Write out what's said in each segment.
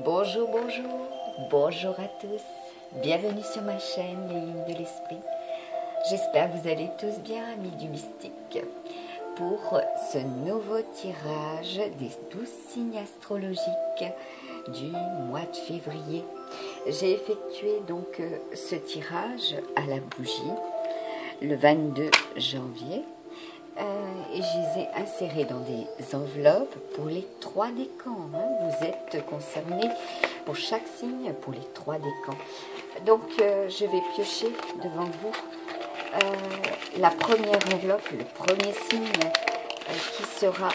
Bonjour, bonjour, bonjour à tous. Bienvenue sur ma chaîne Les Lignes de l'Esprit. J'espère que vous allez tous bien, amis du mystique, pour ce nouveau tirage des 12 signes astrologiques du mois de février. J'ai effectué donc ce tirage à la bougie le 22 janvier. Et je les ai insérés dans des enveloppes pour les 3 décans. Vous êtes concernés pour chaque signe pour les 3 décans. Donc je vais piocher devant vous la première enveloppe, le premier signe qui sera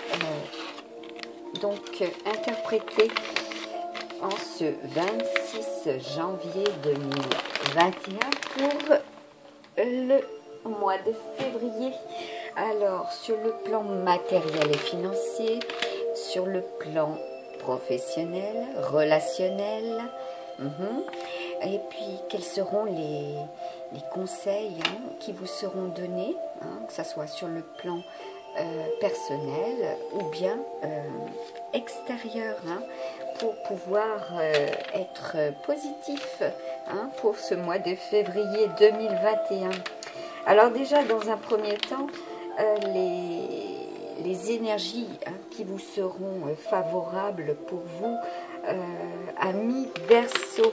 donc interprété en ce 26 janvier 2021 pour le mois de février. Alors, sur le plan matériel et financier, sur le plan professionnel, relationnel, et puis quels seront les conseils qui vous seront donnés, que ce soit sur le plan personnel ou bien extérieur, pour pouvoir être positif pour ce mois de février 2021. Alors déjà, dans un premier temps, les énergies qui vous seront favorables pour vous, amis Verseau.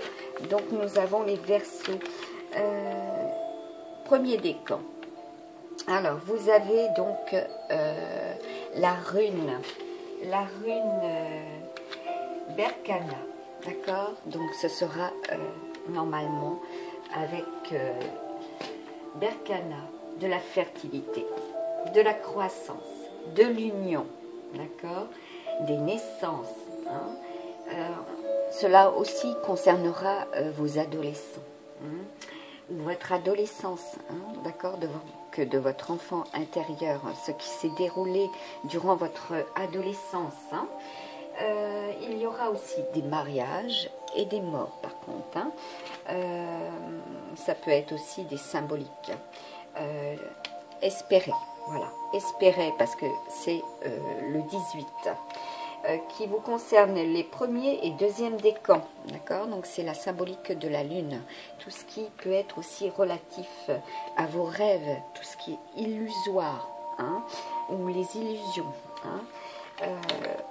Donc nous avons les Verseaux. Premier décan. Alors vous avez donc la rune Berkana, d'accord? Donc ce sera normalement avec Berkana, de la fertilité, de la croissance, de l'union, d'accord, des naissances. Cela aussi concernera vos adolescents, ou votre adolescence, d'accord, de votre enfant intérieur, ce qui s'est déroulé durant votre adolescence. Il y aura aussi des mariages et des morts par contre. Ça peut être aussi des symboliques. Espérez, voilà, espérez parce que c'est le 18 qui vous concerne les premiers et deuxièmes décans, d'accord? Donc c'est la symbolique de la lune, tout ce qui peut être aussi relatif à vos rêves, tout ce qui est illusoire, ou les illusions.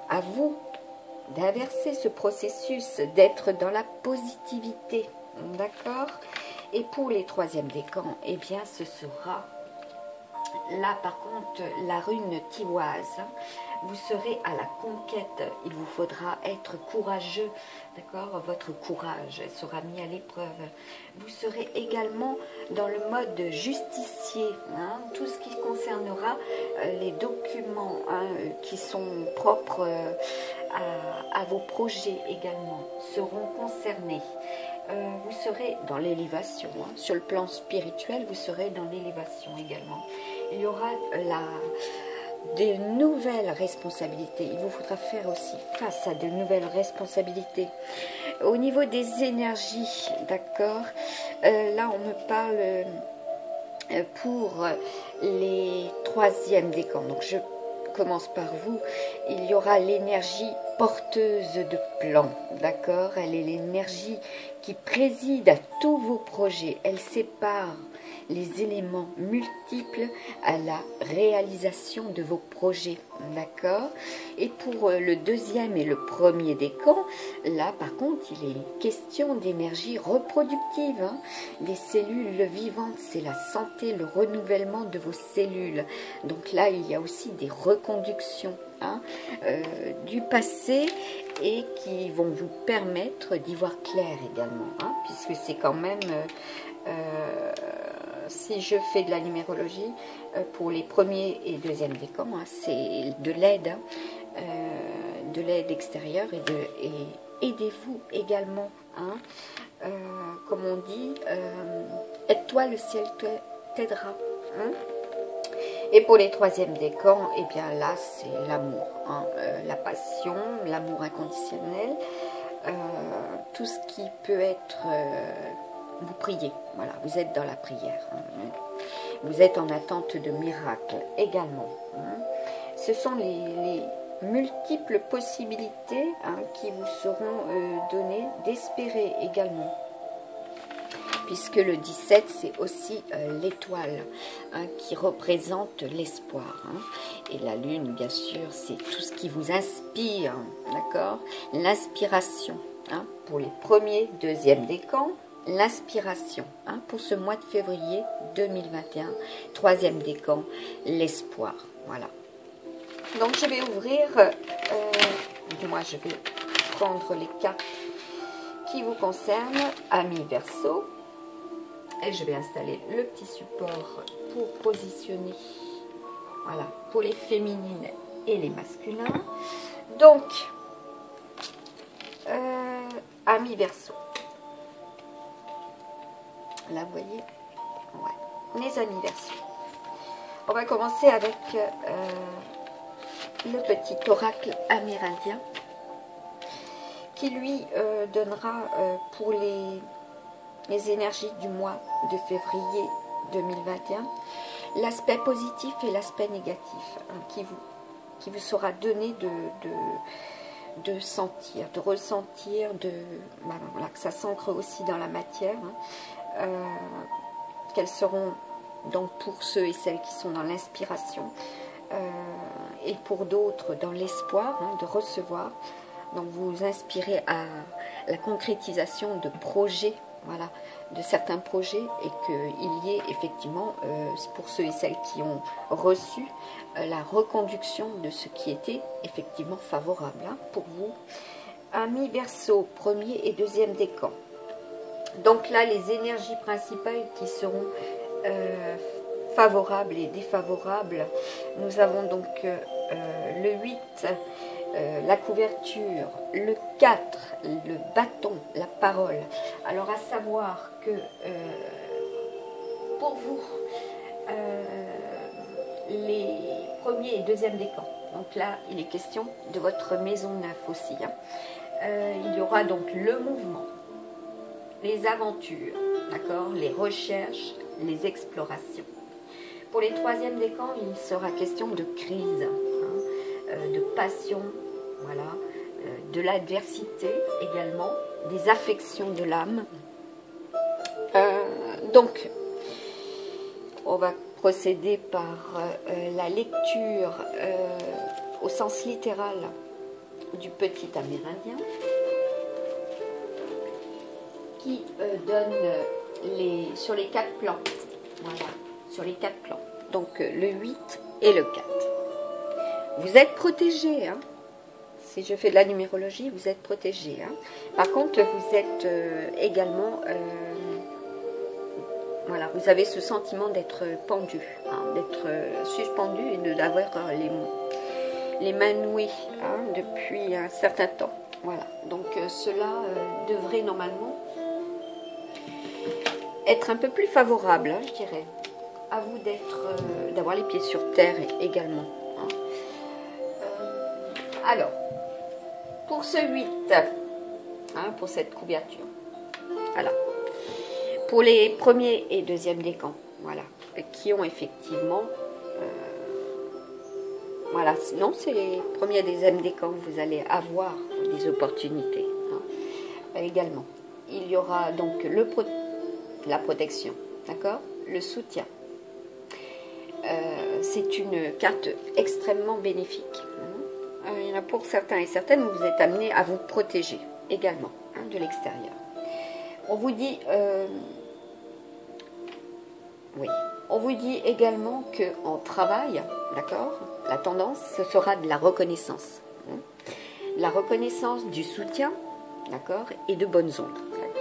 À vous d'inverser ce processus, d'être dans la positivité, d'accord? Et pour les troisièmes décans, eh bien ce sera là par contre la rune tivoise. Vous serez à la conquête, il vous faudra être courageux, d'accord? Votre courage sera mis à l'épreuve. Vous serez également dans le mode justicier, tout ce qui concernera les documents qui sont propres à vos projets également seront concernés. Vous serez dans l'élévation, sur le plan spirituel, vous serez dans l'élévation également. Il y aura des nouvelles responsabilités. Il vous faudra faire aussi face à de nouvelles responsabilités. Au niveau des énergies, d'accord, là on me parle pour les troisièmes décans. Donc je commence par vous. Il y aura l'énergie porteuse de plans, d'accord? Elle est l'énergie qui préside à tous vos projets. Elle sépare les éléments multiples à la réalisation de vos projets, d'accord? Et pour le deuxième et le premier décan, là par contre il est question d'énergie reproductive, des cellules vivantes, c'est la santé, le renouvellement de vos cellules. Donc là il y a aussi des reconductions du passé et qui vont vous permettre d'y voir clair également, puisque c'est quand même si je fais de la numérologie pour les premiers et deuxièmes décans, c'est de l'aide extérieure et aidez-vous également, comme on dit, aide-toi, le ciel t'aidera. Et pour les troisièmes décans, eh bien là c'est l'amour, la passion, l'amour inconditionnel, tout ce qui peut être vous priez, voilà, vous êtes dans la prière, vous êtes en attente de miracles également. Ce sont les multiples possibilités qui vous seront espérer également, puisque le 17, c'est aussi l'étoile qui représente l'espoir. Et la lune, bien sûr, c'est tout ce qui vous inspire, d'accord? L'inspiration, pour les premiers, deuxième décan, l'inspiration, pour ce mois de février 2021, troisième décan, l'espoir, voilà. Donc, je vais ouvrir, du moins, je vais prendre les cartes qui vous concernent, amis Verseau. Et je vais installer le petit support pour positionner, voilà, pour les féminines et les masculins. Donc, amis Verseau. Là, vous voyez, ouais, les amis Verseau. On va commencer avec le petit oracle amérindien qui lui donnera pour les énergies du mois de février 2021, l'aspect positif et l'aspect négatif qui vous sera donné de sentir, de ressentir, voilà, que ça s'ancre aussi dans la matière, quelles seront donc pour ceux et celles qui sont dans l'inspiration et pour d'autres dans l'espoir de recevoir. Donc vous inspirez à la concrétisation de projets, voilà, de certains projets, et qu'il y ait effectivement, pour ceux et celles qui ont reçu, la reconduction de ce qui était effectivement favorable pour vous. Amis Verseau, premier et deuxième décan. Donc là, les énergies principales qui seront favorables et défavorables, nous avons donc le 8, la couverture, le 4, le bâton, la parole. Alors à savoir que pour vous, les premiers et deuxième décans, donc là il est question de votre maison neuve aussi, il y aura donc le mouvement, les aventures, d'accord, les recherches, les explorations. Pour les troisièmes décans, il sera question de crise, de passion, voilà, de l'adversité également, des affections de l'âme. Donc, on va procéder par la lecture au sens littéral du petit amérindien qui donne sur les 4 plans, voilà, sur les 4 plans, donc le 8 et le 4. Vous êtes protégé, si je fais de la numérologie, vous êtes protégé. Par contre, vous êtes également, voilà, vous avez ce sentiment d'être pendu, d'être suspendu et d'avoir les mains nouées depuis un certain temps. Voilà, donc cela devrait normalement être un peu plus favorable, je dirais. À vous d'avoir les pieds sur terre également. Alors, pour ce 8, pour cette couverture, voilà. Pour les premiers et deuxième décans, voilà, qui ont effectivement, voilà, sinon c'est les premiers et deuxième décans, vous allez avoir des opportunités également. Il y aura donc la protection, d'accord, le soutien. C'est une carte extrêmement bénéfique. Il y en a pour certains et certaines où vous êtes amenés à vous protéger également de l'extérieur. On vous dit, oui, on vous dit également qu'en travail, d'accord, la tendance, ce sera de la reconnaissance. La reconnaissance du soutien, d'accord, et de bonnes ondes.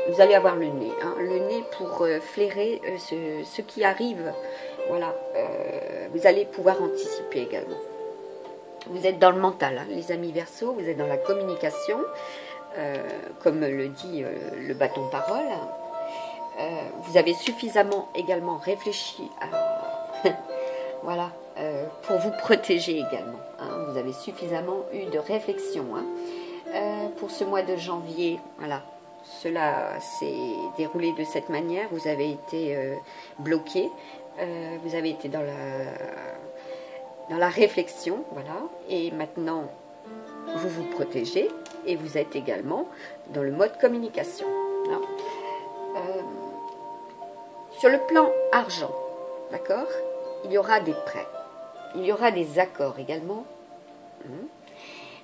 Vous allez avoir le nez pour flairer ce qui arrive. Voilà, vous allez pouvoir anticiper également. Vous êtes dans le mental, les amis Verseau, vous êtes dans la communication, comme le dit le bâton parole. Vous avez suffisamment également réfléchi à, voilà, pour vous protéger également. Vous avez suffisamment eu de réflexion. Pour ce mois de janvier, voilà, cela s'est déroulé de cette manière. Vous avez été bloqué, vous avez été dans la réflexion, voilà, et maintenant vous vous protégez et vous êtes également dans le mode communication. Hein. Sur le plan argent, d'accord, il y aura des prêts, il y aura des accords également.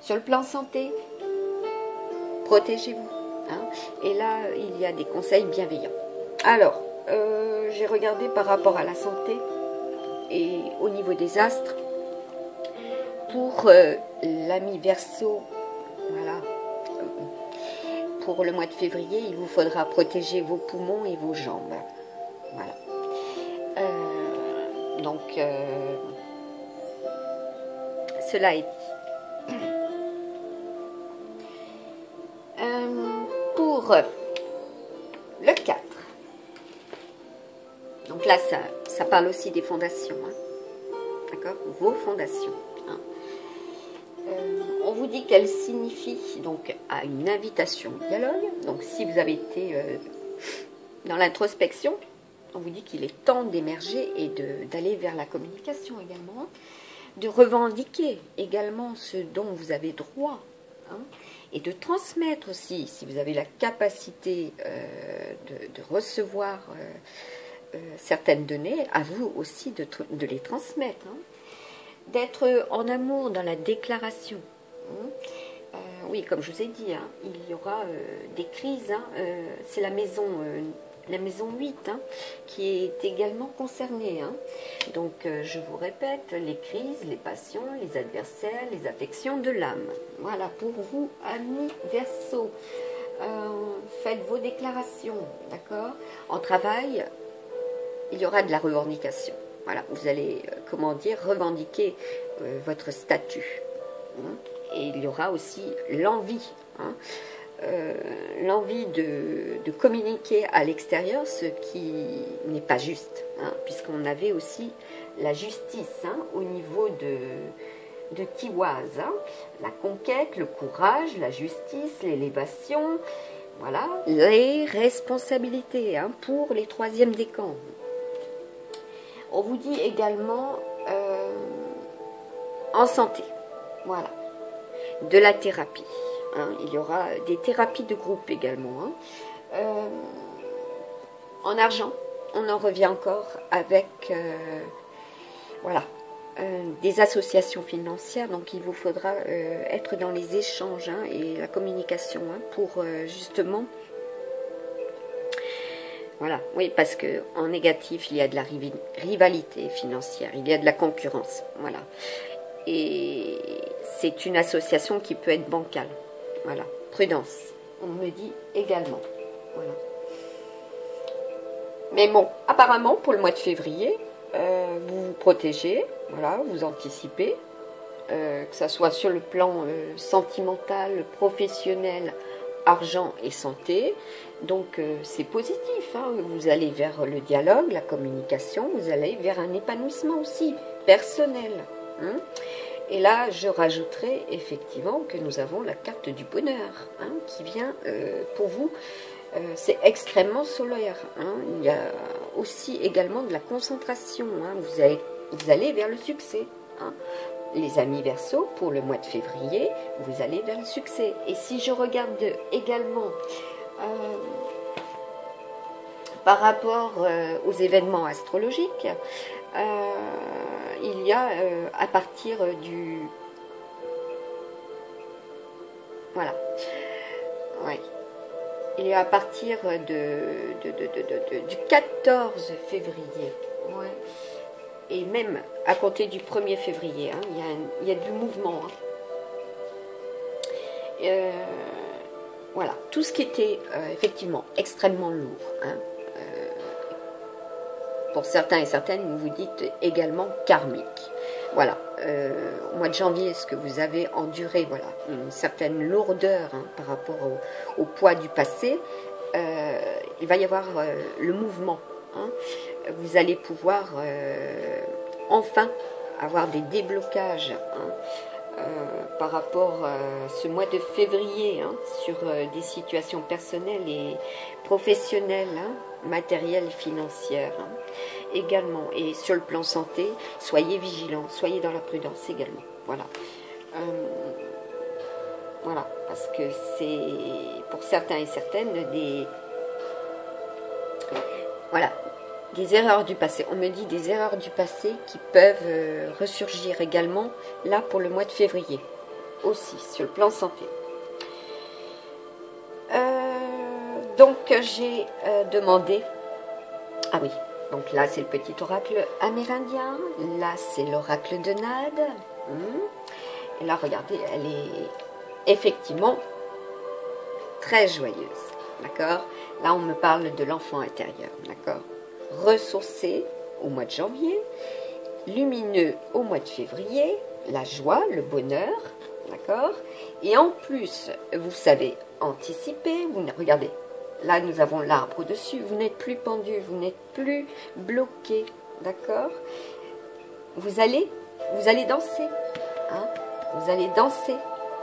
Sur le plan santé, protégez-vous. Hein. Et là, il y a des conseils bienveillants. Alors, j'ai regardé par rapport à la santé et au niveau des astres. Pour l'ami Verseau, voilà, pour le mois de février, il vous faudra protéger vos poumons et vos jambes. Voilà. Donc, cela est dit. Pour le 4, donc là, ça parle aussi des fondations, hein. D'accord, vos fondations. Hein. On vous dit qu'elle signifie donc à une invitation au dialogue. Donc, si vous avez été dans l'introspection, on vous dit qu'il est temps d'émerger et d'aller vers la communication également, de revendiquer également ce dont vous avez droit, hein, et de transmettre aussi, si vous avez la capacité de recevoir certaines données, à vous aussi de les transmettre, hein, d'être en amour dans la déclaration. Hein. Oui, comme je vous ai dit, hein, il y aura des crises, hein, c'est la maison 8, hein, qui est également concernée. Hein. Donc, je vous répète, les crises, les passions, les adversaires, les affections de l'âme. Voilà, pour vous, amis Verseau, faites vos déclarations, d'accord? En travail, il y aura de la revendication. Voilà, vous allez, comment dire, revendiquer votre statut. Hein. Et il y aura aussi l'envie, hein, l'envie de communiquer à l'extérieur ce qui n'est pas juste, hein, puisqu'on avait aussi la justice, hein, au niveau de Tiwaz, hein, la conquête, le courage, la justice, l'élévation, voilà, les responsabilités, hein, pour les troisièmes décans. On vous dit également en santé, voilà, de la thérapie. Hein, il y aura des thérapies de groupe également. Hein. En argent, on en revient encore avec voilà, des associations financières. Donc il vous faudra être dans les échanges, hein, et la communication, hein, pour justement... Voilà, oui, parce qu'en négatif, il y a de la rivalité financière, il y a de la concurrence. Voilà. Et c'est une association qui peut être bancale. Voilà, prudence, on me dit également. Voilà. Mais bon, apparemment, pour le mois de février, vous vous protégez, voilà, vous anticipez, que ce soit sur le plan sentimental, professionnel, argent et santé. Donc, c'est positif, hein. Vous allez vers le dialogue, la communication, vous allez vers un épanouissement aussi personnel. Hein. Et là, je rajouterai effectivement que nous avons la carte du bonheur, hein, qui vient pour vous. C'est extrêmement solaire. Hein. Il y a aussi également de la concentration. Hein. Vous allez vers le succès. Hein. Les amis Verseau, pour le mois de février, vous allez vers le succès. Et si je regarde également par rapport aux événements astrologiques, il y a à partir du... Voilà. Oui. Il y a à partir du 14 février. Ouais. Et même à compter du 1er février. Hein, il y a du mouvement. Hein. Voilà. Tout ce qui était effectivement extrêmement lourd. Hein. Pour certains et certaines, vous dites également karmique. Voilà, au mois de janvier, ce que vous avez enduré, voilà, une certaine lourdeur, hein, par rapport au poids du passé, il va y avoir le mouvement. Hein. Vous allez pouvoir enfin avoir des déblocages, hein, par rapport à ce mois de février, hein, sur des situations personnelles et professionnelles, hein, matérielles, financières, hein, également. Et sur le plan santé, soyez vigilants, soyez dans la prudence également. Voilà. Voilà, parce que c'est pour certains et certaines voilà, des erreurs du passé. On me dit des erreurs du passé qui peuvent ressurgir également, là, pour le mois de février. Aussi, sur le plan santé. Donc, j'ai demandé... Ah oui, donc là, c'est le petit oracle amérindien. Là, c'est l'oracle de Nade. Et là, regardez, elle est effectivement très joyeuse. D'accord? Là, on me parle de l'enfant intérieur. D'accord? Ressourcé au mois de janvier, lumineux au mois de février, la joie, le bonheur, d'accord? Et en plus, vous savez anticiper, regardez, là nous avons l'arbre au-dessus, vous n'êtes plus pendu, vous n'êtes plus bloqué, d'accord? Vous allez danser, hein? Vous allez danser,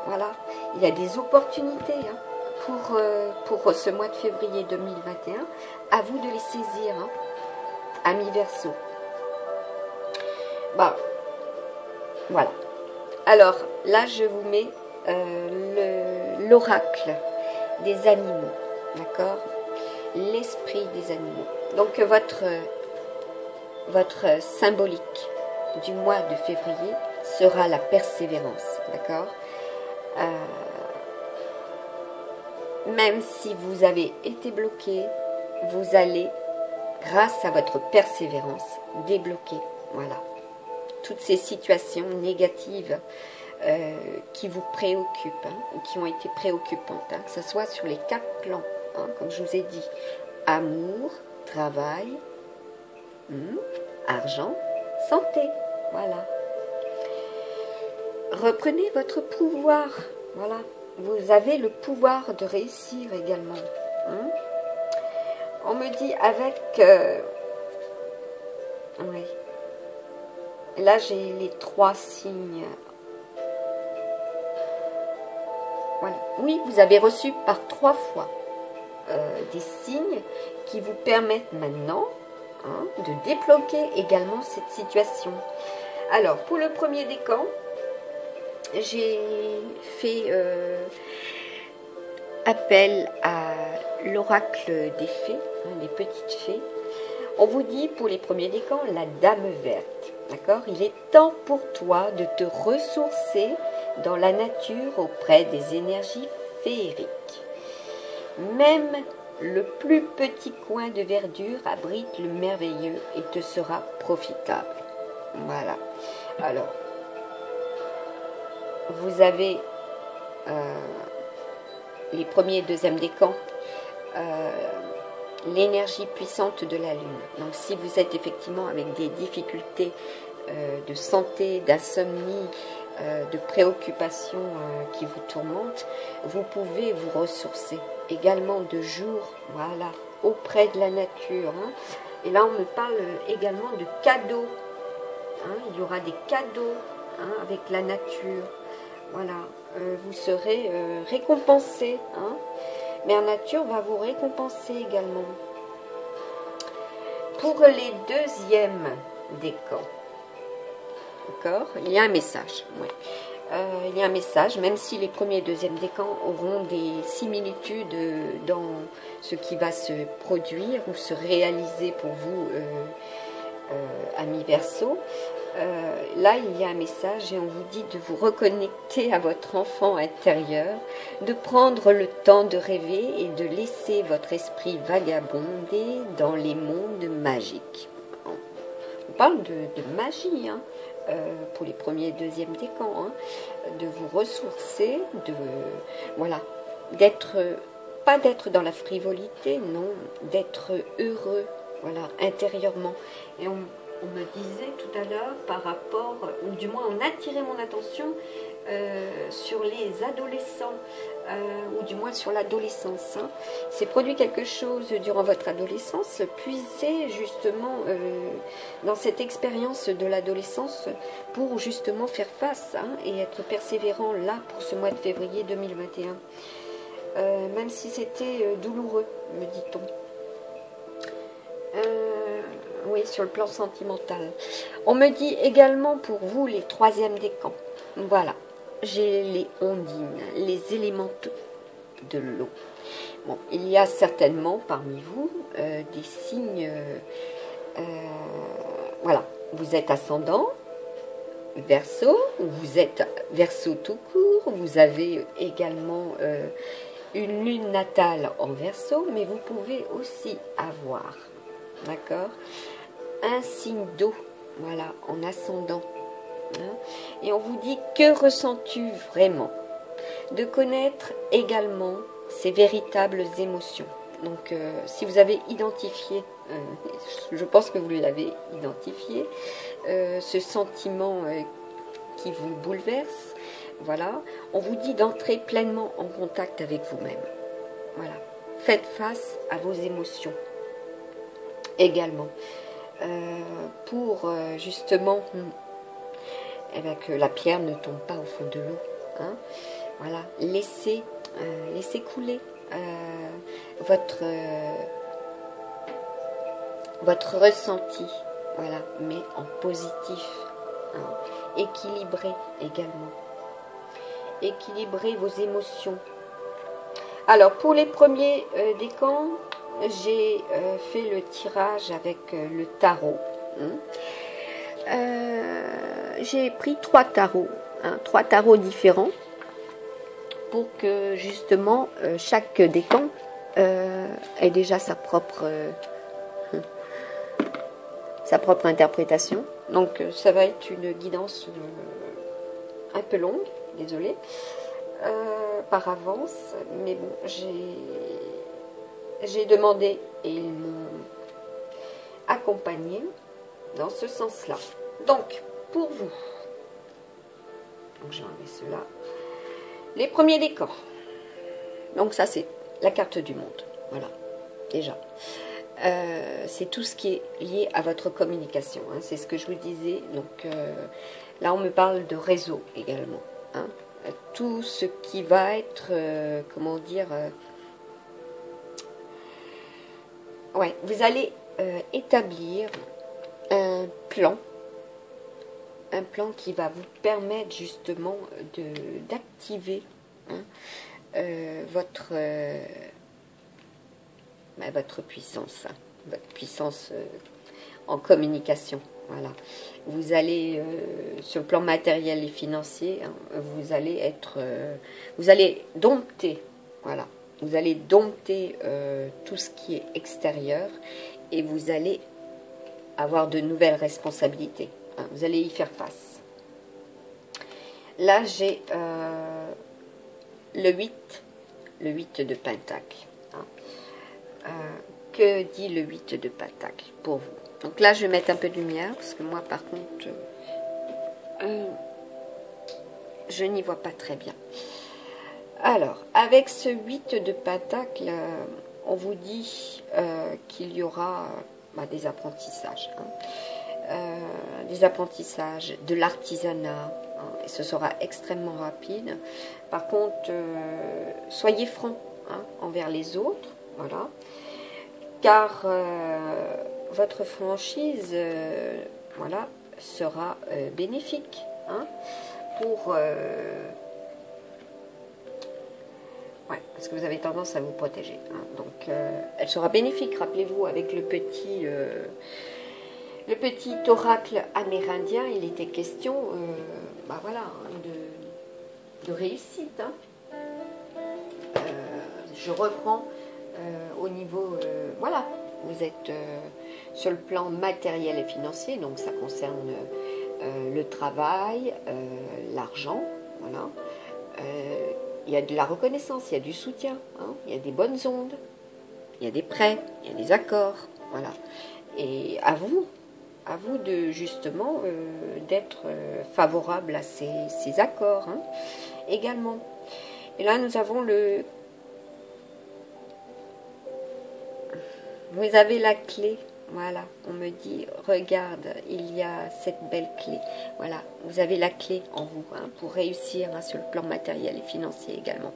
voilà. Il y a des opportunités, hein, pour ce mois de février 2021, à vous de les saisir, hein, amis Verseau. Bon, voilà. Alors, là, je vous mets l'oracle des animaux, d'accord? L'esprit des animaux. Donc, votre symbolique du mois de février sera la persévérance, d'accord? Même si vous avez été bloqué, vous allez, grâce à votre persévérance, débloquer, voilà, toutes ces situations négatives qui vous préoccupent, hein, ou qui ont été préoccupantes, hein, que ce soit sur les 4 plans, hein, comme je vous ai dit, amour, travail, argent, santé, voilà. Reprenez votre pouvoir, voilà. Vous avez le pouvoir de réussir également. Hein. On me dit avec... oui. Là, j'ai les 3 signes. Voilà. Oui, vous avez reçu par 3 fois des signes qui vous permettent maintenant, hein, de débloquer également cette situation. Alors, pour le premier décan, j'ai fait appel à l'oracle des fées, hein, des petites fées. On vous dit pour les premiers décans, la dame verte. D'accord? Il est temps pour toi de te ressourcer dans la nature auprès des énergies féeriques. Même le plus petit coin de verdure abrite le merveilleux et te sera profitable. Voilà. Alors, vous avez les premiers et deuxièmes décans, l'énergie puissante de la lune. Donc si vous êtes effectivement avec des difficultés de santé, d'insomnie, de préoccupations qui vous tourmentent, vous pouvez vous ressourcer également de jour, voilà, auprès de la nature, hein. Et là on me parle également de cadeaux, hein. Il y aura des cadeaux, hein, avec la nature, voilà. Vous serez récompensé, hein. Mère Nature va vous récompenser également. Pour les deuxièmes décans, d'accord, il y a un message. Ouais. Il y a un message, même si les premiers et deuxièmes décans auront des similitudes dans ce qui va se produire ou se réaliser pour vous, amis Verseau. Là, il y a un message et on vous dit de vous reconnecter à votre enfant intérieur, de prendre le temps de rêver et de laisser votre esprit vagabonder dans les mondes magiques. On parle de magie, hein, pour les premiers et deuxièmes décans, hein, de vous ressourcer, voilà, pas d'être dans la frivolité, non, d'être heureux, voilà, intérieurement. Et on me disait tout à l'heure par rapport, ou du moins on attirait mon attention sur les adolescents, ou du moins sur l'adolescence. Hein. C'est produit quelque chose durant votre adolescence, puisez justement dans cette expérience de l'adolescence pour justement faire face, hein, et être persévérant là pour ce mois de février 2021. Même si c'était douloureux, me dit-on. Oui, sur le plan sentimental. On me dit également pour vous les troisièmes décans. Voilà. j'ai les ondines, les éléments de l'eau. Bon, il y a certainement parmi vous des signes, voilà, vous êtes ascendant, Verseau, vous êtes Verseau tout court, vous avez également une lune natale en Verseau, mais vous pouvez aussi avoir, d'accord, un signe d'eau, voilà, en ascendant. Hein, et on vous dit, que ressens-tu vraiment? De connaître également ces véritables émotions. Donc, si vous avez identifié, je pense que vous l'avez identifié, ce sentiment qui vous bouleverse, voilà, on vous dit d'entrer pleinement en contact avec vous-même. Voilà, faites face à vos émotions également, pour justement que la pierre ne tombe pas au fond de l'eau. Hein. Voilà, laissez couler votre ressenti, voilà, mais en positif, hein. Équilibrez également. Équilibrez vos émotions. Alors, pour les premiers décans, j'ai fait le tirage avec le tarot. Hein. J'ai pris 3 tarots, hein, 3 tarots différents, pour que justement chaque décan ait déjà sa propre interprétation. Donc ça va être une guidance un peu longue, désolée, par avance, mais bon, j'ai demandé et ils m'ont accompagné dans ce sens-là. Donc, pour vous, j'ai enlevé cela, les premiers décors. Donc ça, c'est la carte du monde, voilà, déjà. C'est tout ce qui est lié à votre communication, hein, c'est ce que je vous disais. Donc là, on me parle de réseau également, hein, tout ce qui va être, comment dire, ouais, vous allez établir un plan qui va vous permettre justement d'activer, hein, votre puissance, hein, votre puissance en communication. Voilà. Vous allez, sur le plan matériel et financier, hein, vous allez dompter, voilà. Vous allez dompter tout ce qui est extérieur et vous allez avoir de nouvelles responsabilités. Hein, vous allez y faire face. Là, j'ai le 8 de Pentacle. Hein. Que dit le 8 de Pentacle pour vous? Donc là, je vais mettre un peu de lumière, parce que moi, par contre, je n'y vois pas très bien. Alors, avec ce 8 de Pentacle, on vous dit qu'il y aura des apprentissages. Hein. Des apprentissages, de l'artisanat, hein, et ce sera extrêmement rapide. Par contre, soyez francs, hein, envers les autres, voilà, car votre franchise, voilà, sera bénéfique, hein, pour ouais, parce que vous avez tendance à vous protéger, hein, donc elle sera bénéfique. Rappelez-vous, avec le petit oracle amérindien, il était question, voilà, de réussite. Hein. Je reprends au niveau, voilà, vous êtes sur le plan matériel et financier, donc ça concerne le travail, l'argent, voilà. Il y a de la reconnaissance, il y a du soutien, hein, il y a des bonnes ondes, il y a des prêts, il y a des accords, voilà. Et à vous de justement d'être favorable à ces accords, hein, également. Et là, nous avons vous avez la clé, voilà, on me dit, regarde, il y a cette belle clé, voilà, vous avez la clé en vous, hein, pour réussir, hein, sur le plan matériel et financier également.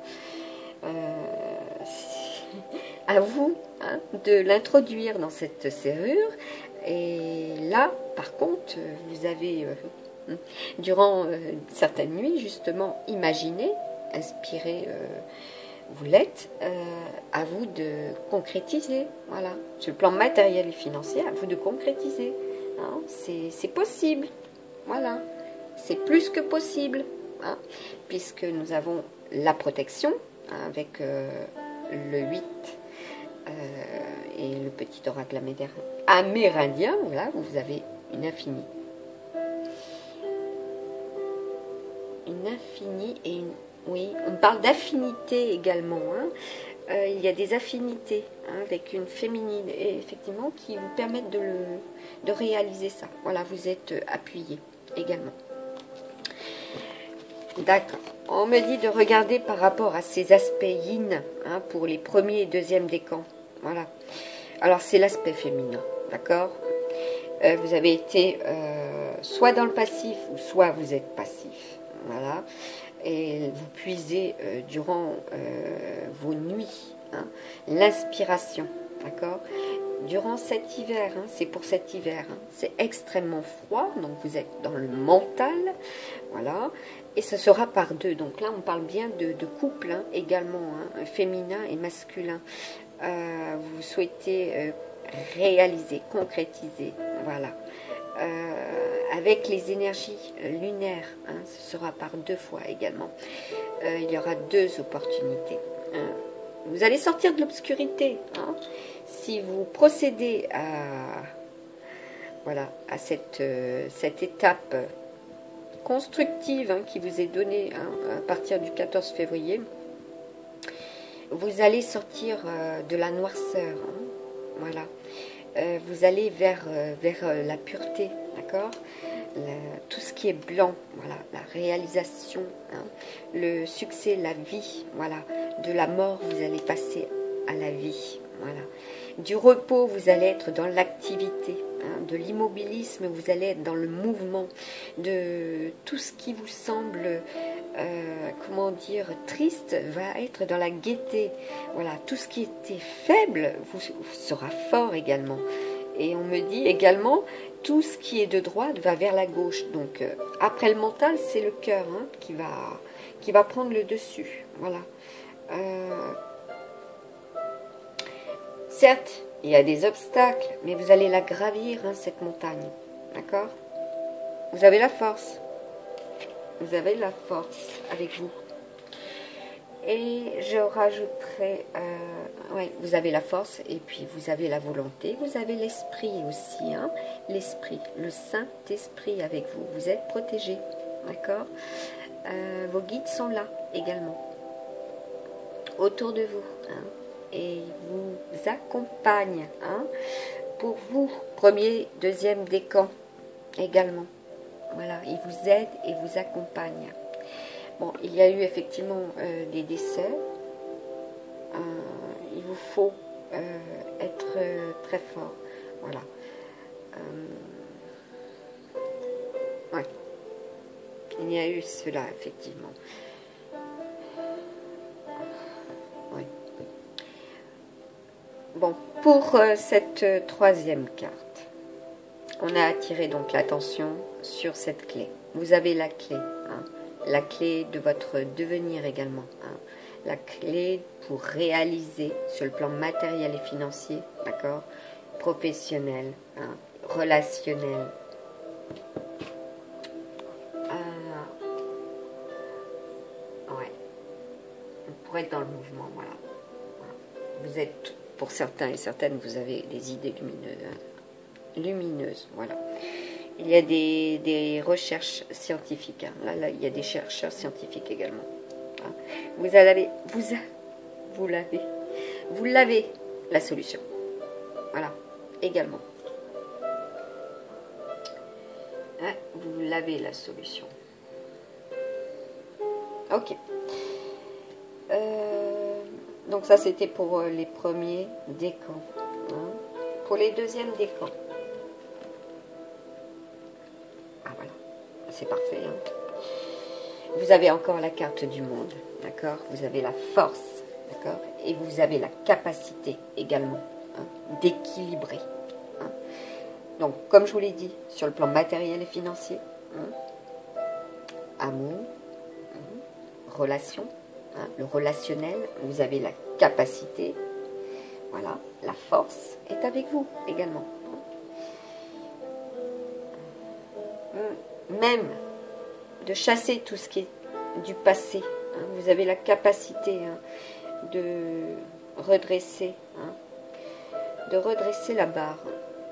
À vous, hein, de l'introduire dans cette serrure, et là, par contre, vous avez Durant certaines nuits, justement, imaginez, inspirez, vous l'êtes, à vous de concrétiser. Voilà, sur le plan matériel et financier, à vous de concrétiser. Hein, c'est possible. Voilà, c'est plus que possible. Hein, puisque nous avons la protection, hein, avec le 8 et le petit oracle amérindien. Voilà, vous avez une infinie. Une infinie et une... Oui, on parle d'affinité également. Hein. Il y a des affinités, hein, avec une féminine, et effectivement, qui vous permettent de réaliser ça. Voilà, vous êtes appuyé également. D'accord. On me dit de regarder par rapport à ces aspects yin, hein, pour les premiers et deuxièmes décans. Voilà. Alors, c'est l'aspect féminin, d'accord. Vous avez été soit dans le passif, ou soit vous êtes passif. Voilà. Et vous puisez durant vos nuits, hein, l'inspiration, d'accord. Durant cet hiver, hein, c'est pour cet hiver, hein, c'est extrêmement froid, donc vous êtes dans le mental, voilà, et ce sera par deux. Donc là, on parle bien de couple, hein, également, hein, féminin et masculin. Vous souhaitez réaliser, concrétiser, voilà. Avec les énergies lunaires, hein, ce sera par deux fois également. Il y aura deux opportunités. Vous allez sortir de l'obscurité, hein, si vous procédez voilà, à cette étape constructive, hein, qui vous est donnée, hein, à partir du 14 février. Vous allez sortir de la noirceur, hein, voilà. Vous allez vers la pureté, d'accord, tout ce qui est blanc, voilà, la réalisation, hein, le succès, la vie, voilà, de la mort, vous allez passer à la vie, voilà, du repos, vous allez être dans l'activité, hein, de l'immobilisme, vous allez être dans le mouvement, de tout ce qui vous semble, comment dire, triste, va être dans la gaieté, voilà, tout ce qui était faible vous sera fort également. Et on me dit également, tout ce qui est de droite va vers la gauche. Donc, après le mental, c'est le cœur, hein, qui va prendre le dessus. Voilà. Certes, il y a des obstacles, mais vous allez la gravir, hein, cette montagne. D'accord? Vous avez la force. Vous avez la force avec vous. Et je rajouterai, ouais, vous avez la force et puis vous avez la volonté, vous avez l'esprit aussi, hein, l'esprit, le Saint-Esprit avec vous. Vous êtes protégé, d'accord. Vos guides sont là également, autour de vous, hein, et vous accompagnent, hein, pour vous, premier, deuxième décan également. Voilà, ils vous aident et vous accompagnent. Bon, il y a eu effectivement des décès. Il vous faut être très fort. Voilà. Ouais. Il y a eu cela, effectivement. Ouais. Bon, pour cette troisième carte, on a attiré donc l'attention sur cette clé. Vous avez la clé, hein, la clé de votre devenir également, hein, la clé pour réaliser sur le plan matériel et financier, d'accord, professionnel, hein, relationnel. Ouais, pour être dans le mouvement, voilà. Vous êtes, pour certains et certaines, vous avez des idées lumineuses, hein, lumineuse, voilà. Il y a des recherches scientifiques, hein. Là, il y a des chercheurs scientifiques également, hein. Vous l'avez, la solution, voilà, également, hein, vous l'avez, la solution. Ok. Donc ça, c'était pour les premiers décans, hein. Pour les deuxièmes décans, voilà, c'est parfait, hein. Vous avez encore la carte du monde, d'accord, vous avez la force, d'accord, et vous avez la capacité également, hein, d'équilibrer, hein. Donc comme je vous l'ai dit, sur le plan matériel et financier, hein, amour, relation, hein, le relationnel, vous avez la capacité, voilà, la force est avec vous également. Même de chasser tout ce qui est du passé, hein, vous avez la capacité de redresser, de redresser la barre,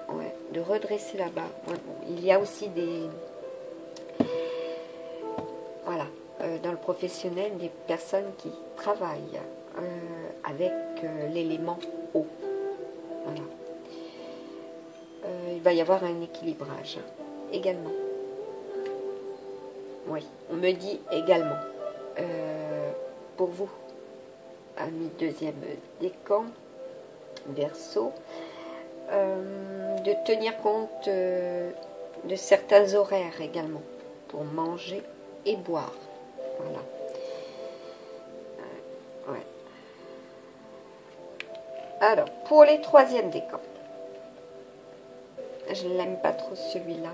ouais, de redresser la barre. Ouais, bon, il y a aussi des, voilà, dans le professionnel, des personnes qui travaillent avec l'élément eau. Voilà. Il va y avoir un équilibrage également. Oui, on me dit également, pour vous, amis deuxième décan, Verseau, de tenir compte de certains horaires également, pour manger et boire. Voilà. Ouais. Alors, pour les troisièmes décans, je ne l'aime pas trop celui-là,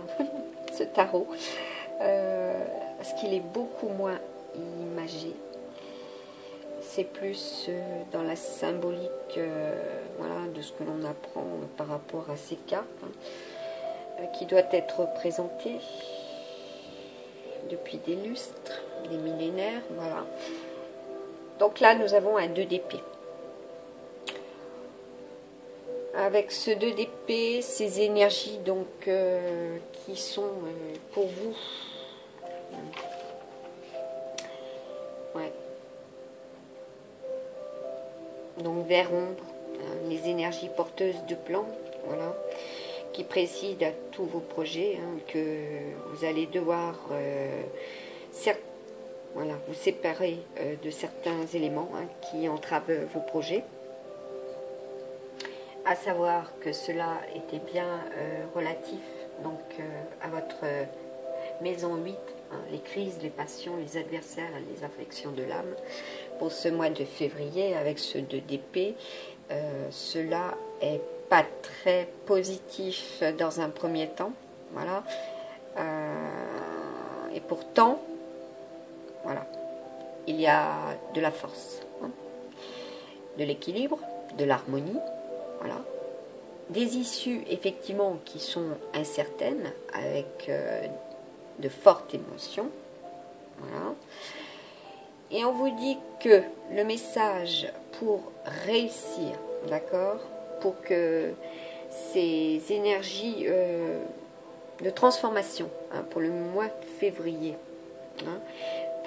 ce tarot, parce qu'il est beaucoup moins imagé. C'est plus dans la symbolique voilà, de ce que l'on apprend par rapport à ces cartes, qui doit être représentée depuis des lustres, des millénaires. Voilà. Donc là, nous avons un 2 d'épée. Avec ce 2 d'épée, ces énergies donc, qui sont pour vous. Ouais. Donc vers ombre, les énergies porteuses de plans, voilà, qui président à tous vos projets, que vous allez devoir voilà, vous séparer de certains éléments qui entravent vos projets. À savoir que cela était bien relatif donc à votre maison 8, les crises, les passions, les adversaires, les affections de l'âme. Pour ce mois de février, avec ce 2 d'épée, cela est pas très positif dans un premier temps. Voilà. Et pourtant, voilà, il y a de la force, de l'équilibre, de l'harmonie. Voilà. Des issues effectivement qui sont incertaines avec de fortes émotions. Voilà. Et on vous dit que le message pour réussir, d'accord, pour que ces énergies de transformation pour le mois de février,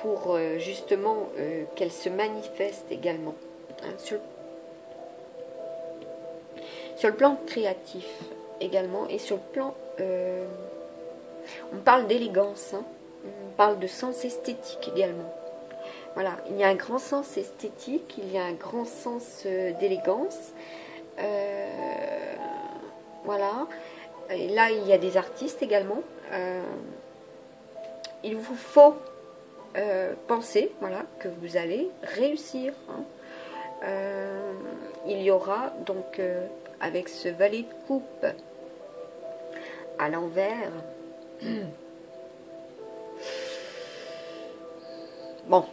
pour justement qu'elles se manifestent également sur le plan créatif également, et sur le plan, on parle d'élégance, on parle de sens esthétique également. Voilà, il y a un grand sens esthétique, il y a un grand sens d'élégance. Voilà, et là il y a des artistes également. Il vous faut penser, voilà, que vous allez réussir. Il y aura donc avec ce valet de coupe à l'envers. Bon,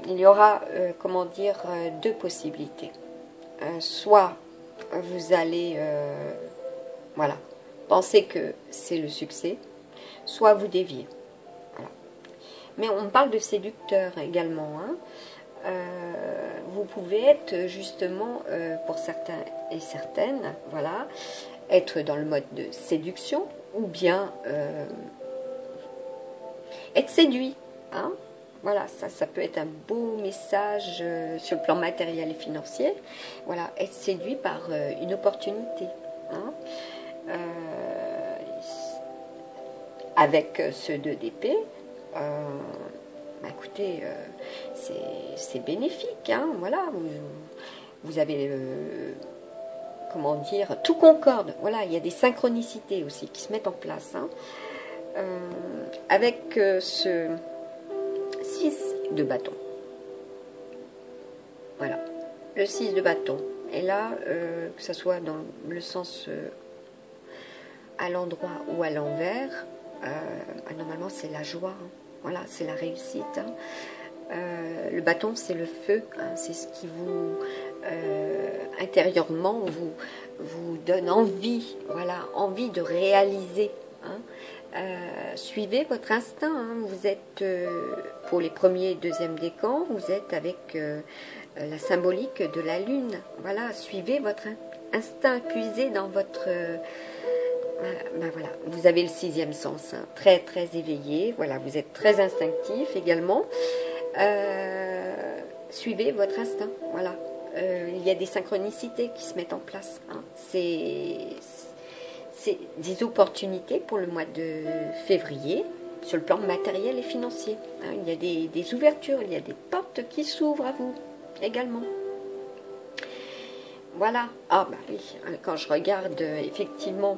il y aura, comment dire, deux possibilités. Soit vous allez, voilà, penser que c'est le succès, soit vous déviez. Voilà. Mais on parle de séducteur également, vous pouvez être justement, pour certains et certaines, voilà, être dans le mode de séduction, ou bien être séduit. Voilà, ça peut être un beau message sur le plan matériel et financier. Voilà, être séduit par une opportunité. Avec ce 2 d'épée, écoutez, c'est bénéfique, voilà, vous avez, comment dire, tout concorde, voilà, il y a des synchronicités aussi qui se mettent en place, avec ce 6 de bâton, voilà, le 6 de bâton, et là, que ce soit dans le sens à l'endroit ou à l'envers, normalement c'est la joie, voilà, c'est la réussite. Hein. Le bâton, c'est le feu, hein, c'est ce qui vous, intérieurement, vous donne envie, voilà, envie de réaliser. Hein. Suivez votre instinct. Hein. Vous êtes, pour les premiers et deuxièmes décans, vous êtes avec la symbolique de la lune. Voilà, suivez votre instinct, puisez dans votre... ben voilà, vous avez le sixième sens, hein, très très éveillé. Voilà, vous êtes très instinctif également. Suivez votre instinct. Voilà, il y a des synchronicités qui se mettent en place. Hein. C'est des opportunités pour le mois de février sur le plan matériel et financier. Hein. Il y a des ouvertures, il y a des portes qui s'ouvrent à vous également. Voilà. Ah bah oui, quand je regarde effectivement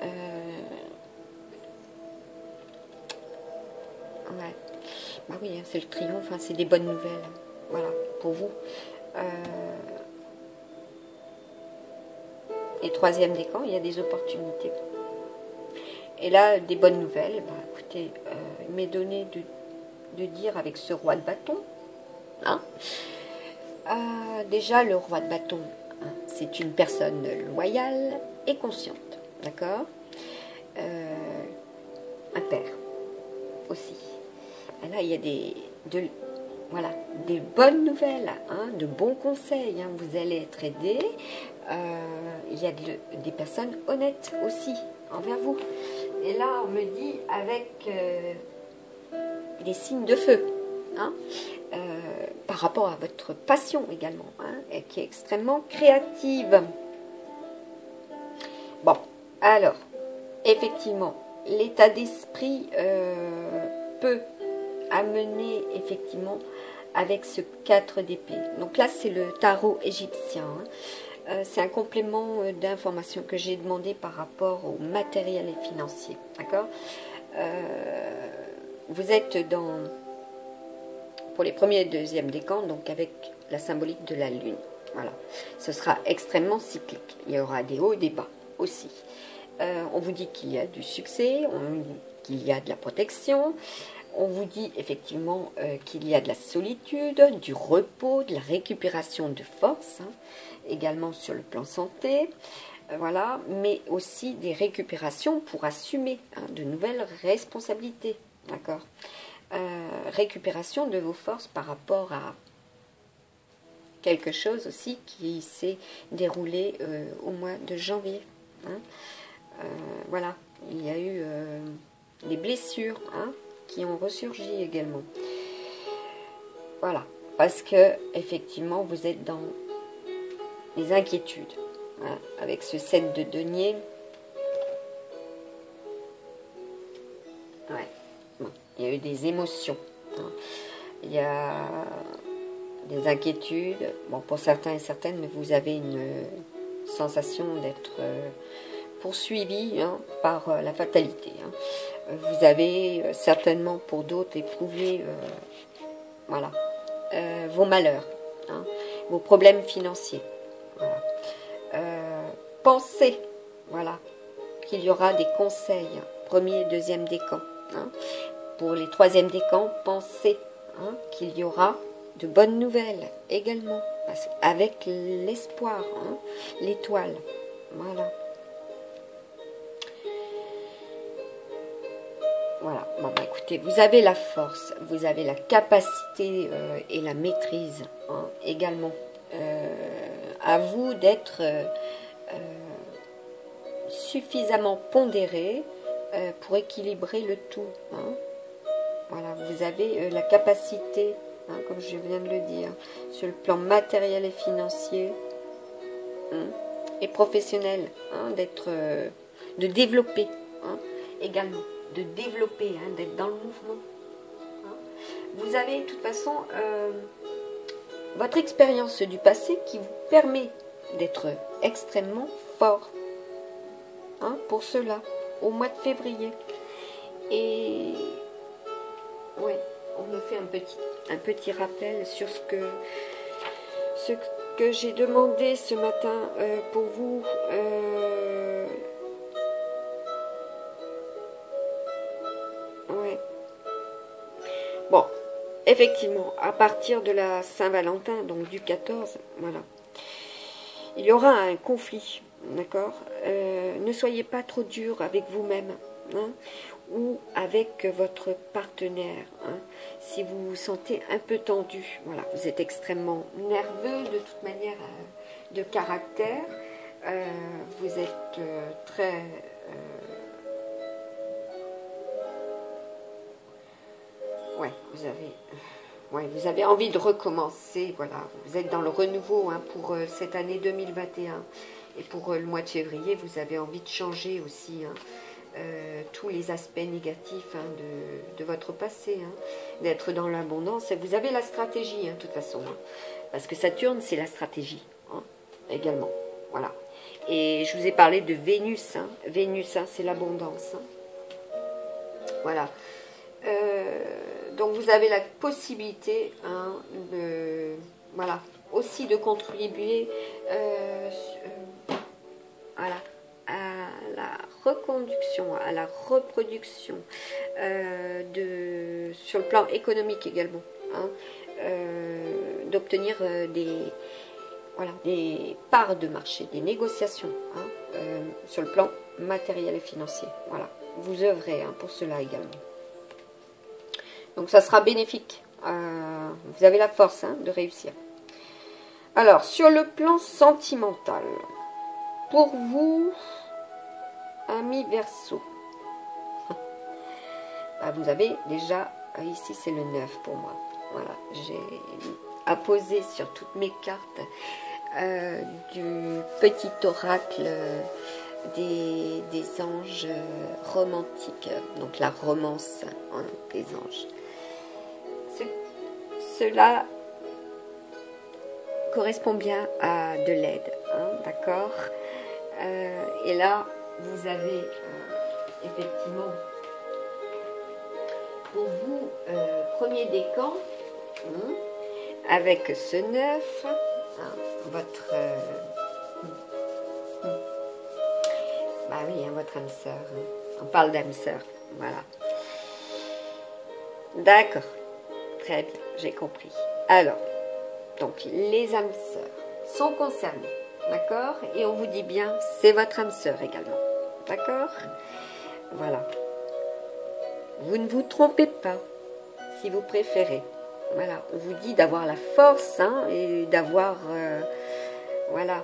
ouais. Bah oui, hein, c'est le triomphe, hein, c'est des bonnes nouvelles. Voilà, pour vous. Et troisième décan, il y a des opportunités. Et là, des bonnes nouvelles. Bah, écoutez, il m'est donné de dire avec ce roi de bâton. Hein, déjà, le roi de bâton, hein, c'est une personne loyale et consciente. D'accord, un père aussi. Et là, il y a voilà, des bonnes nouvelles, hein, de bons conseils. Hein, vous allez être aidé. Il y a des personnes honnêtes aussi envers vous. Et là, on me dit avec des signes de feu. Hein, par rapport à votre passion également, hein, et qui est extrêmement créative. Bon, alors, effectivement, l'état d'esprit peut amener effectivement avec ce 4 d'épée. Donc là, c'est le tarot égyptien. Hein. C'est un complément d'information que j'ai demandé par rapport au matériel et financier. D'accord, vous êtes pour les premiers et deuxièmes décans, donc avec la symbolique de la lune. Voilà. Ce sera extrêmement cyclique. Il y aura des hauts et des bas aussi. On vous dit qu'il y a du succès, on vous dit qu'il y a de la protection, on vous dit effectivement qu'il y a de la solitude, du repos, de la récupération de force, hein, également sur le plan santé, voilà, mais aussi des récupérations pour assumer, hein, de nouvelles responsabilités, d'accord, récupération de vos forces par rapport à quelque chose aussi qui s'est déroulé au mois de janvier. Hein. Voilà, il y a eu des blessures, hein, qui ont ressurgi également. Voilà, parce que effectivement vous êtes dans les inquiétudes, hein, avec ce 7 de denier. Ouais, bon, il y a eu des émotions, hein. Il y a des inquiétudes, bon, pour certains et certaines, mais vous avez une sensation d'être poursuivi, hein, par la fatalité. Hein. Vous avez certainement pour d'autres éprouvé voilà, vos malheurs, hein, vos problèmes financiers. Voilà. Pensez, voilà, qu'il y aura des conseils, premier et deuxième décan. Hein. Pour les troisièmes décans, pensez, hein, qu'il y aura de bonnes nouvelles également, avec l'espoir, hein, l'étoile. Voilà. Voilà, bon, bah, écoutez, vous avez la force, vous avez la capacité et la maîtrise, hein, également. À vous d'être suffisamment pondéré pour équilibrer le tout. Hein. Voilà, vous avez la capacité, hein, comme je viens de le dire, sur le plan matériel et financier, hein, et professionnel, hein, de développer, hein, également. De développer, hein, d'être dans le mouvement. Hein. Vous avez de toute façon votre expérience du passé qui vous permet d'être extrêmement fort, hein, pour cela, au mois de février. Et ouais, on me fait un petit rappel sur ce que j'ai demandé ce matin pour vous. effectivement, à partir de la Saint-Valentin, donc du 14, voilà, il y aura un conflit, d'accord. Ne soyez pas trop dur avec vous-même, hein, ou avec votre partenaire, hein, si vous vous sentez un peu tendu. Voilà, vous êtes extrêmement nerveux de toute manière, de caractère. Vous êtes très... ouais, vous avez envie de recommencer, voilà. Vous êtes dans le renouveau, hein, pour cette année 2021. Et pour le mois de février, vous avez envie de changer aussi, hein, tous les aspects négatifs, hein, de votre passé, hein, d'être dans l'abondance. Et vous avez la stratégie, hein, de toute façon, hein, parce que Saturne, c'est la stratégie, hein, également. Voilà. Et je vous ai parlé de Vénus. Hein. Vénus, hein, c'est l'abondance. Hein. Voilà. Donc vous avez la possibilité, hein, voilà, aussi de contribuer voilà, à la reconduction, à la reproduction, sur le plan économique également, hein, d'obtenir des parts de marché, des négociations, hein, sur le plan matériel et financier. Voilà, vous œuvrez, hein, pour cela également. Donc ça sera bénéfique. Vous avez la force, hein, de réussir. Alors, sur le plan sentimental, pour vous, amis Verseau, vous avez déjà, ici c'est le 9 pour moi. Voilà, j'ai apposé sur toutes mes cartes du petit oracle des anges romantiques, donc la romance, hein, des anges. Cela correspond bien à de l'aide, hein, d'accord. Et là, vous avez effectivement pour vous premier décan, hein, avec ce 9, hein, votre bah oui, hein, votre âme sœur, hein. On parle d'âme sœur, voilà. D'accord, très bien, j'ai compris. Alors, donc les âmes sœurs sont concernées, d'accord. Et on vous dit bien, c'est votre âme sœur également, d'accord. Voilà. Vous ne vous trompez pas, si vous préférez. Voilà, on vous dit d'avoir la force, hein, et d'avoir, voilà,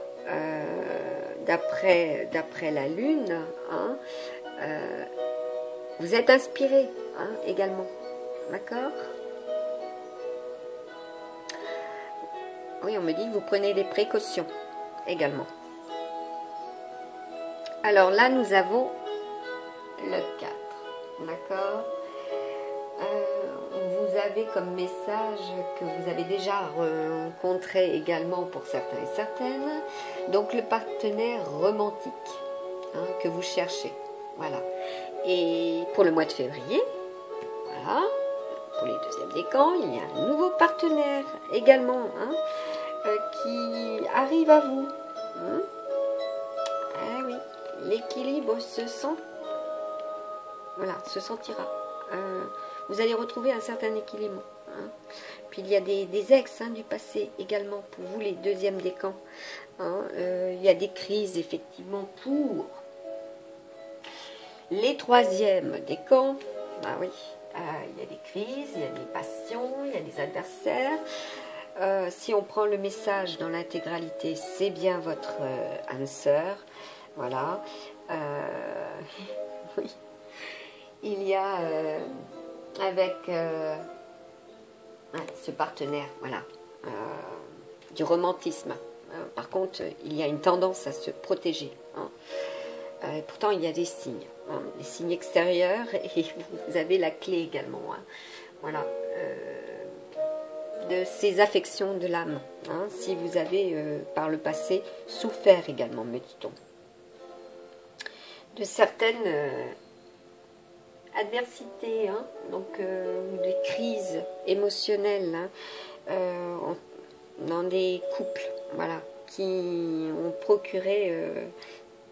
d'après la lune, hein, vous êtes inspiré, hein, également, d'accord. Oui, on me dit que vous prenez des précautions également. Alors là, nous avons le 4, d'accord. Vous avez comme message que vous avez déjà rencontré également pour certains et certaines, donc le partenaire romantique, hein, que vous cherchez, voilà. Et pour le mois de février, voilà, pour les deuxièmes décans, il y a un nouveau partenaire également, hein, qui arrive à vous, hein. Ah oui, l'équilibre se sent, voilà, se sentira. Vous allez retrouver un certain équilibre, hein. Puis il y a des ex, hein, du passé également pour vous, les deuxièmes décans, hein. Il y a des crises effectivement pour les troisièmes décans. Bah oui, il y a des crises, il y a des passions, il y a des adversaires. Si on prend le message dans l'intégralité, c'est bien votre âme sœur, voilà. Oui. Il y a avec ce partenaire, voilà, du romantisme. Par contre, il y a une tendance à se protéger, hein. Pourtant, il y a des signes, hein, des signes extérieurs, et vous avez la clé également, hein, voilà, de ces affections de l'âme, hein, si vous avez par le passé souffert également, me dit-on, de certaines adversités, hein, donc des crises émotionnelles, hein, dans des couples, voilà, qui ont procuré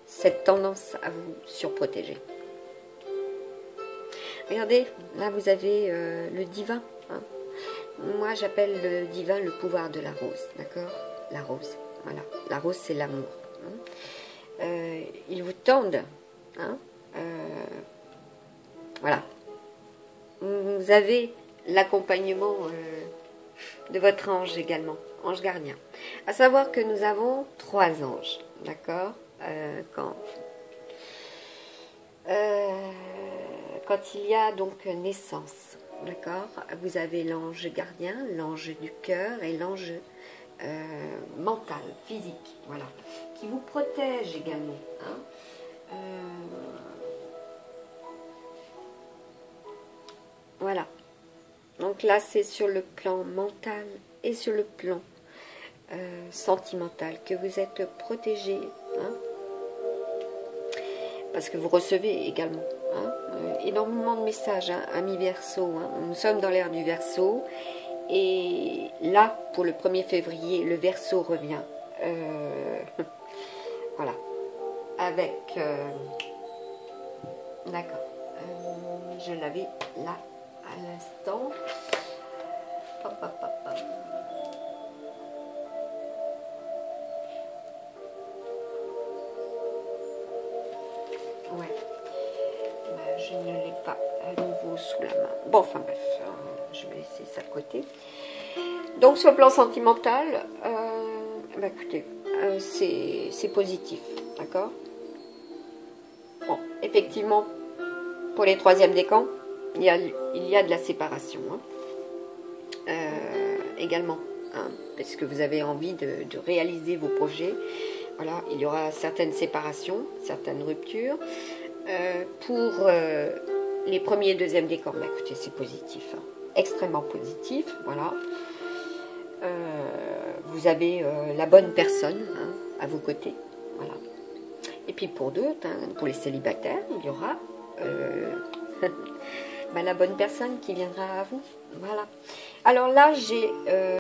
cette tendance à vous surprotéger. Regardez, là vous avez le divin, hein, moi j'appelle le divin le pouvoir de la rose, d'accord? La rose, voilà. La rose, c'est l'amour. Hein. Ils vous tendent, hein, voilà. Vous avez l'accompagnement de votre ange également, ange gardien. À savoir que nous avons 3 anges, d'accord? Quand il y a donc naissance, d'accord? Vous avez l'ange gardien, l'ange du cœur et l'ange mental, physique, voilà, qui vous protège également. Hein. Voilà. Donc là, c'est sur le plan mental et sur le plan sentimental que vous êtes protégé. Hein, parce que vous recevez également énormément de messages, hein, amis Verseau. Hein, nous sommes dans l'ère du Verseau. Et là, pour le 1er février, le Verseau revient. Voilà. Avec... D'accord. Je l'avais là. À l'instant. Ouais. Je ne l'ai pas à nouveau sous la main. Bon, enfin bref, je vais laisser ça de côté. Donc sur le plan sentimental, écoutez, c'est positif, d'accord? Bon, effectivement, pour les 3e décans, il y a de la séparation, hein. Également, hein, parce que vous avez envie de réaliser vos projets. Voilà, il y aura certaines séparations, certaines ruptures. Pour les 1er et 2e décans, écoutez, c'est positif, hein, extrêmement positif, voilà. Vous avez la bonne personne, hein, à vos côtés, voilà. Et puis pour d'autres, hein, pour les célibataires, il y aura la bonne personne qui viendra à vous, voilà. Alors là, j'ai